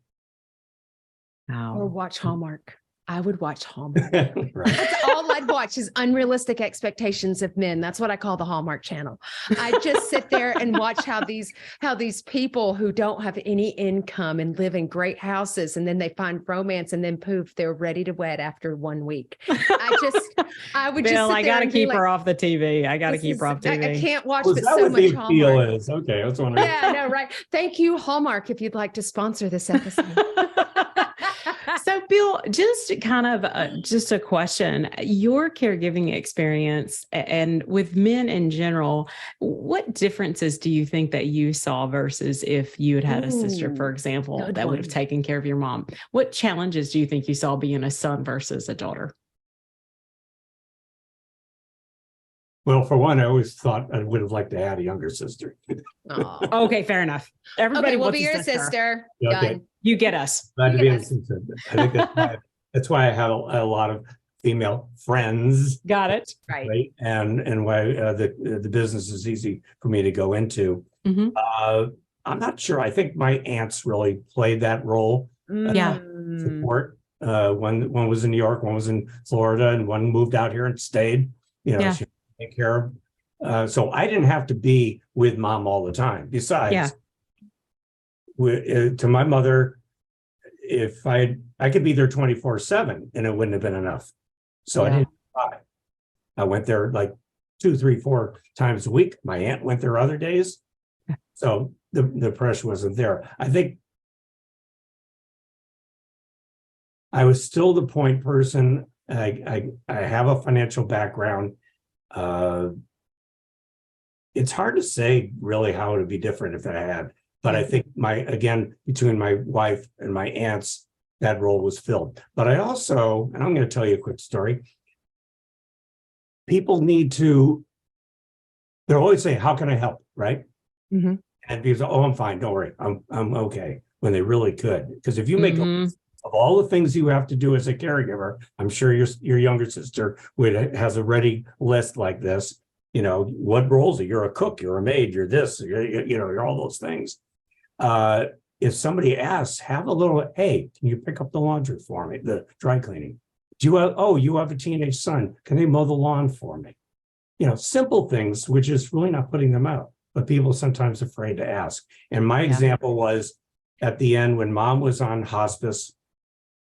Speaker 1: Or watch Hallmark. I would watch Hallmark.
Speaker 3: Right.
Speaker 1: That's all I'd watch is unrealistic expectations of men. That's what I call the Hallmark Channel. I just sit there and watch how these people who don't have any income and live in great houses, and then they find romance, and then poof, they're ready to wed after 1 week. I would
Speaker 2: Bill,
Speaker 1: just
Speaker 2: I got to keep her off the TV. I got to keep her off TV.
Speaker 1: I can't watch
Speaker 3: Was
Speaker 1: but
Speaker 3: that
Speaker 1: so
Speaker 3: what
Speaker 1: much
Speaker 3: the appeal
Speaker 1: Hallmark.
Speaker 3: is? Okay, I was wondering.
Speaker 1: Yeah, no, right. Thank you, Hallmark, if you'd like to sponsor this episode.
Speaker 2: So, Bill, just kind of just a question, your caregiving experience and with men in general, what differences do you think that you saw versus if you had had a sister, for example, that would have taken care of your mom? What challenges do you think you saw being a son versus a daughter?
Speaker 3: Well, for one, I always thought I would have liked to add a younger sister.
Speaker 2: Okay, fair enough. Everybody
Speaker 1: we'll
Speaker 2: wants
Speaker 1: be
Speaker 2: a
Speaker 1: your sister.
Speaker 3: Okay.
Speaker 1: Done.
Speaker 2: You get us.
Speaker 3: Glad to
Speaker 1: You
Speaker 3: be
Speaker 1: get us.
Speaker 3: inclusive. I think that's why I have a lot of female friends,
Speaker 2: Got it.
Speaker 1: Right.
Speaker 3: and why the business is easy for me to go into.
Speaker 2: Mhm.
Speaker 3: I'm not sure. I think my aunts really played that role.
Speaker 2: Yeah.
Speaker 3: Support. One was in New York, one was in Florida, and one moved out here and stayed. You know,
Speaker 2: Yeah.
Speaker 3: she take care of. So I didn't have to be with mom all the time. Besides, to my mother, if I could be there 24/7 and it wouldn't have been enough. So I didn't try. I went there like 2, 3, 4 times a week. My aunt went there other days. So the pressure wasn't there. I think I was still the point person. I have a financial background. It's hard to say really how it would be different if I had, but I think between my wife and my aunts, that role was filled. But I also, and I'm going to tell you a quick story. People need to, they're always saying, how can I help? Right.
Speaker 2: Mhm.
Speaker 3: And people say, oh, I'm fine. Don't worry. I'm okay. When they really could. Because if you make a list of all the things you have to do as a caregiver, I'm sure your younger sister has a ready list like this. You know, what roles are you? You're a cook, you're a maid, you're this, you're all those things. If somebody asks, have a little, hey, can you pick up the laundry for me, the dry cleaning? You have a teenage son. Can they mow the lawn for me? You know, simple things, which is really not putting them out, but people are sometimes afraid to ask. And my example was at the end when mom was on hospice,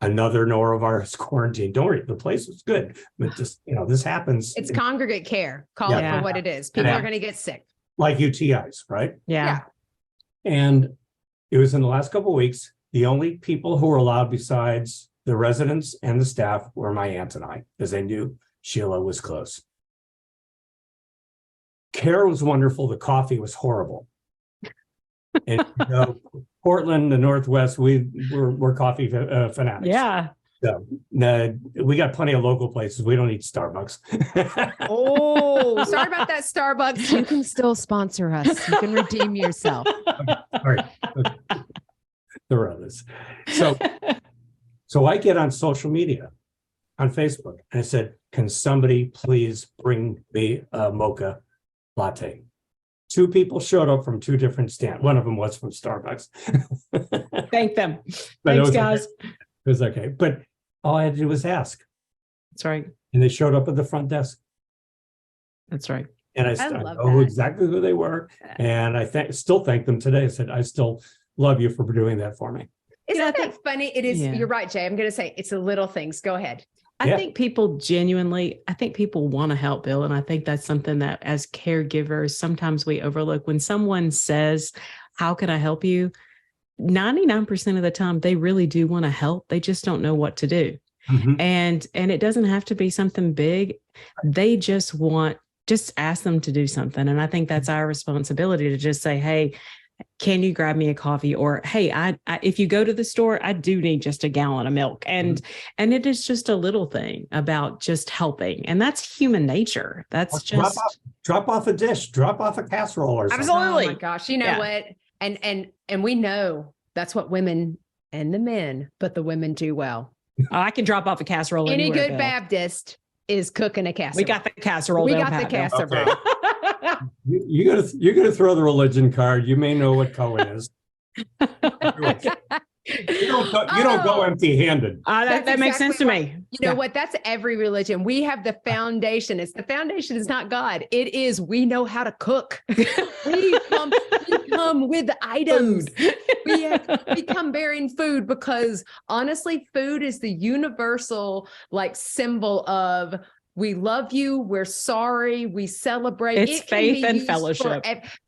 Speaker 3: another norovirus quarantine. Don't worry, the place was good, but just, this happens.
Speaker 1: It's congregate care. Call it for what it is. People are going to get sick.
Speaker 3: Like UTIs, right?
Speaker 2: Yeah.
Speaker 3: And it was in the last couple of weeks, the only people who were allowed besides the residents and the staff were my aunt and I, because they knew Sheila was close. Care was wonderful. The coffee was horrible. And Portland, the Northwest, we're coffee fanatics.
Speaker 2: Yeah.
Speaker 3: So we got plenty of local places. We don't need Starbucks.
Speaker 1: Oh, sorry about that, Starbucks. You can still sponsor us. You can redeem yourself.
Speaker 3: Okay. All right. Okay. There are others. So I get on social media, on Facebook, and I said, can somebody please bring me a mocha latte? 2 people showed up from 2 different stands. One of them was from Starbucks.
Speaker 2: Thank them.
Speaker 3: But
Speaker 2: Thanks, guys.
Speaker 3: Okay. It was okay. But all I had to do was ask.
Speaker 2: That's right.
Speaker 3: And they showed up at the front desk.
Speaker 2: That's right.
Speaker 3: And I know exactly who they were. And I still thank them today. I said, I still love you for doing that for me.
Speaker 1: Isn't that funny? It is. You're right, Jay. I'm going to say it's the little things. Go ahead.
Speaker 2: I think people want to help, Bill. And I think that's something that as caregivers, sometimes we overlook. When someone says, how can I help you? 99% of the time, they really do want to help. They just don't know what to do. Mm-hmm. And it doesn't have to be something big. They just ask them to do something. And I think that's our responsibility to just say, hey, can you grab me a coffee? Or, hey, I if you go to the store, I do need just a gallon of milk. And it is just a little thing about just helping. And that's human nature. That's just
Speaker 3: drop off a dish, drop off a casserole or something.
Speaker 2: Absolutely.
Speaker 1: Oh my gosh. You know what? And we know that's what women and the men, but the women do well.
Speaker 2: I can drop off a casserole.
Speaker 1: Any
Speaker 2: anywhere,
Speaker 1: good
Speaker 2: Bill.
Speaker 1: is cooking a casserole.
Speaker 2: We got the casserole.
Speaker 1: We got the casserole. Okay.
Speaker 3: You're gonna throw the religion card. You may know what Cohen is. You don't go empty-handed.
Speaker 2: That makes sense to me.
Speaker 1: You know what? That's every religion. We have the foundation. It's the foundation is not God. It is we know how to cook. we come with items. We come bearing food because honestly, food is the universal symbol of we love you. We're sorry. We celebrate.
Speaker 2: It's faith and fellowship.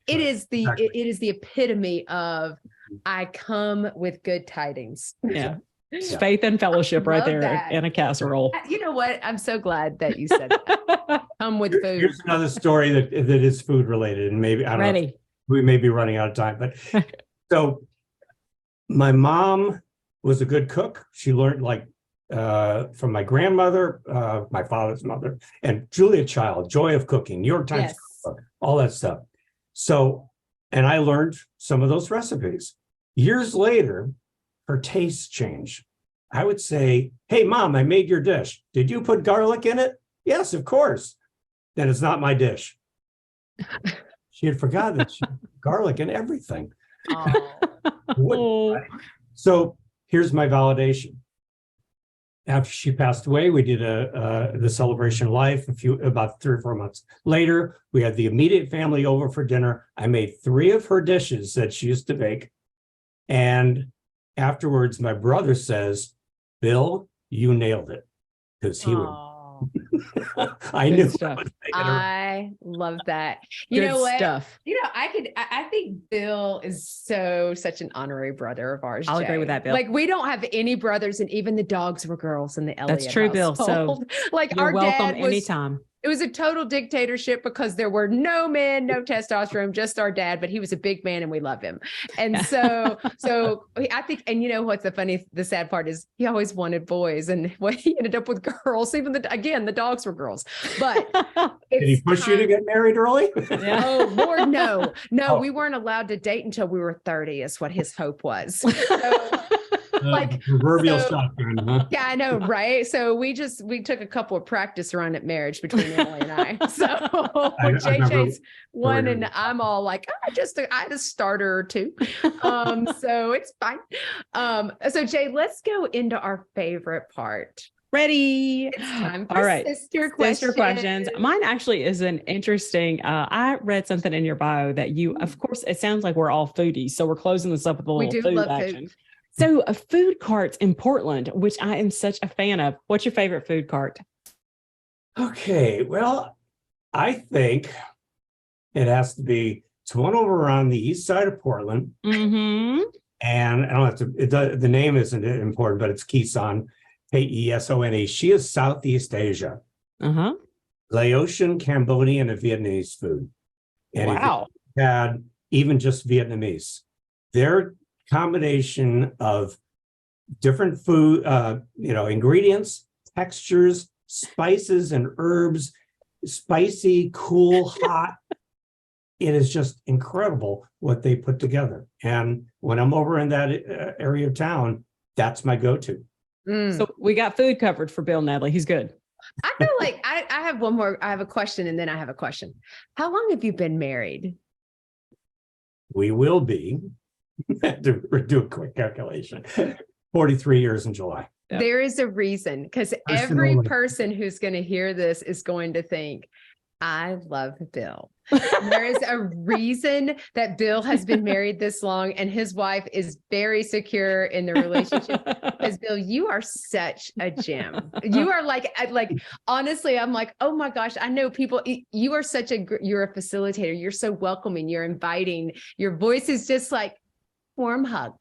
Speaker 1: It is the epitome of I come with good tidings.
Speaker 2: Yeah. It's faith and fellowship right there in a casserole.
Speaker 1: You know what? I'm so glad that you said that. Come with food.
Speaker 3: Here's another story that is food related, and maybe I don't know. We may be running out of time, but so my mom was a good cook. She learned from my grandmother, my father's mother, and Julia Child, Joy of Cooking, New York Times, cookbook, all that stuff. So, and I learned some of those recipes. Years later, her tastes changed. I would say, hey, Mom, I made your dish. Did you put garlic in it? Yes, of course. Then it's not my dish. She had forgotten that she put garlic in everything. So here's my validation. After she passed away, we did the celebration of life. About 3 or 4 months later, we had the immediate family over for dinner. I made 3 of her dishes that she used to bake. And afterwards, my brother says, Bill, you nailed it. Because he would. I knew.
Speaker 1: I love that. You know what? I think Bill is such an honorary brother of ours.
Speaker 2: I'll agree with that, Bill.
Speaker 1: We don't have any brothers, and even the dogs were girls in the Elliott
Speaker 2: That's true,
Speaker 1: household.
Speaker 2: Bill. So you're
Speaker 1: our
Speaker 2: welcome
Speaker 1: dad was,
Speaker 2: anytime.
Speaker 1: It was a total dictatorship because there were no men, no testosterone, just our dad, but he was a big man and we love him. And so I think, and you know what's the sad part is he always wanted boys and he ended up with girls, even the dogs were girls. But
Speaker 3: did he push you to get married early?
Speaker 1: Oh, Lord, no. We weren't allowed to date until we were 30 is what his hope was.
Speaker 3: Proverbial shotgun, huh?
Speaker 1: Yeah, I know, right? So we took a couple of practice run at marriage between Emily and I. So JJ's one, and I'm all like, I had a starter or 2. So it's fine. So Jay, let's go into our favorite part.
Speaker 2: Ready?
Speaker 1: It's time for
Speaker 2: all right.
Speaker 1: Sister
Speaker 2: questions. Mine actually is an interesting. I read something in your bio that you, of course, it sounds like we're all foodies, so we're closing this up with a little food action. Food. So food carts in Portland, which I am such a fan of. What's your favorite food cart? Okay, well, I think it has to be, it's one over on the east side of Portland. Mm-hmm. And I don't have to, the name isn't important, but it's Keson, Kesone. She is Southeast Asia. Uh-huh. Laotian, Cambodian, and Vietnamese food. And wow. Had even just Vietnamese. Their combination of different food, ingredients, textures, spices, and herbs, spicy, cool, hot. It is just incredible what they put together. And when I'm over in that area of town, that's my go-to. So we got food covered for Bill Nedley. He's good.
Speaker 1: I feel like I have one more. I have a question, and then I have a question. How long have you been married?
Speaker 3: We will be. Do a quick calculation. 43 years in July.
Speaker 1: Yep. There is a reason, because every person who's going to hear this is going to think, I love Bill. There is a reason that Bill has been married this long and his wife is very secure in the relationship. Because Bill, you are such a gem. You are like, honestly, I'm like, oh my gosh, I know people, you're a facilitator. You're so welcoming. You're inviting. Your voice is just like warm hug.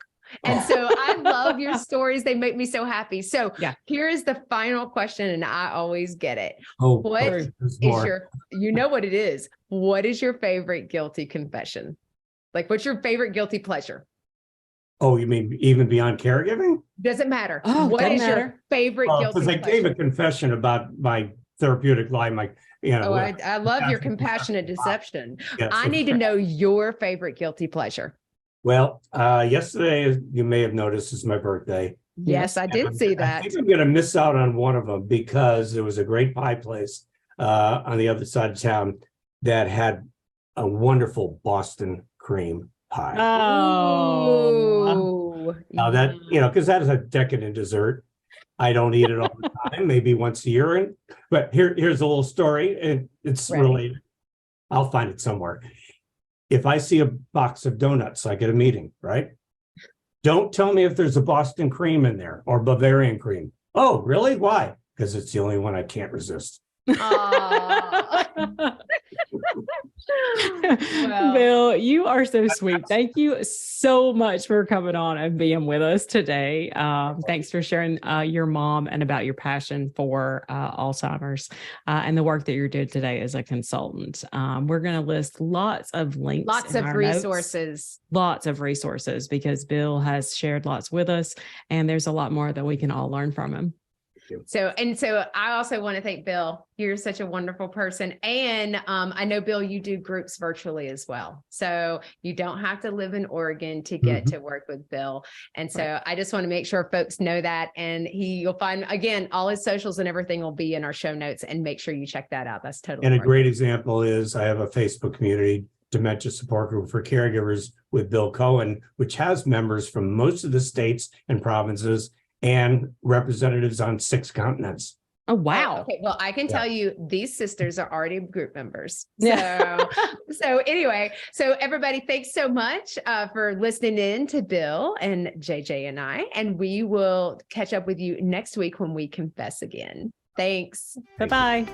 Speaker 1: And so I love your stories. They make me so happy. So here is the final question, and I always get it. You know what it is. What is your favorite guilty confession? What's your favorite guilty pleasure?
Speaker 3: Oh, you mean even beyond caregiving?
Speaker 1: Doesn't matter. What is your favorite guilty pleasure?
Speaker 3: Because I gave a confession about my therapeutic life,
Speaker 1: I love your compassionate deception. Yes, I need to know your favorite guilty pleasure.
Speaker 3: Well, yesterday, you may have noticed, is my birthday.
Speaker 1: Yes, I did see that.
Speaker 3: I think I'm going to miss out on one of them because there was a great pie place on the other side of town that had a wonderful Boston cream pie.
Speaker 2: Oh,
Speaker 3: Now that, because that is a decadent dessert. I don't eat it all the time, maybe once a year. But here's a little story, and it's related. I'll find it somewhere. If I see a box of donuts, like at a meeting, right? Don't tell me if there's a Boston cream in there or Bavarian cream. Oh, really? Why? Because it's the only one I can't resist.
Speaker 1: Well,
Speaker 2: Bill, you are so sweet. Thank you so much for coming on and being with us today. Thanks for sharing your mom and about your passion for Alzheimer's and the work that you're doing today as a consultant. We're going to list lots of links,
Speaker 1: lots
Speaker 2: in
Speaker 1: of
Speaker 2: our
Speaker 1: resources.
Speaker 2: notes, lots of resources, because Bill has shared lots with us, and there's a lot more that we can all learn from him.
Speaker 1: So I also want to thank Bill. You're such a wonderful person. And I know, Bill, you do groups virtually as well. So you don't have to live in Oregon to get to work with Bill. And so I just want to make sure folks know that. And you'll find, again, all his socials and everything will be in our show notes, and make sure you check that out. That's totally.
Speaker 3: And a great example is I have a Facebook community, Dementia Support Group for Caregivers, with Bill Cohen, which has members from most of the states and provinces and representatives on 6 continents.
Speaker 2: Oh, wow.
Speaker 1: Okay. Well, I can tell you these sisters are already group members.
Speaker 2: Yeah.
Speaker 1: So anyway, so everybody, thanks so much for listening in to Bill and JJ and I, and we will catch up with you next week when we confess again. Thanks.
Speaker 2: Bye-bye.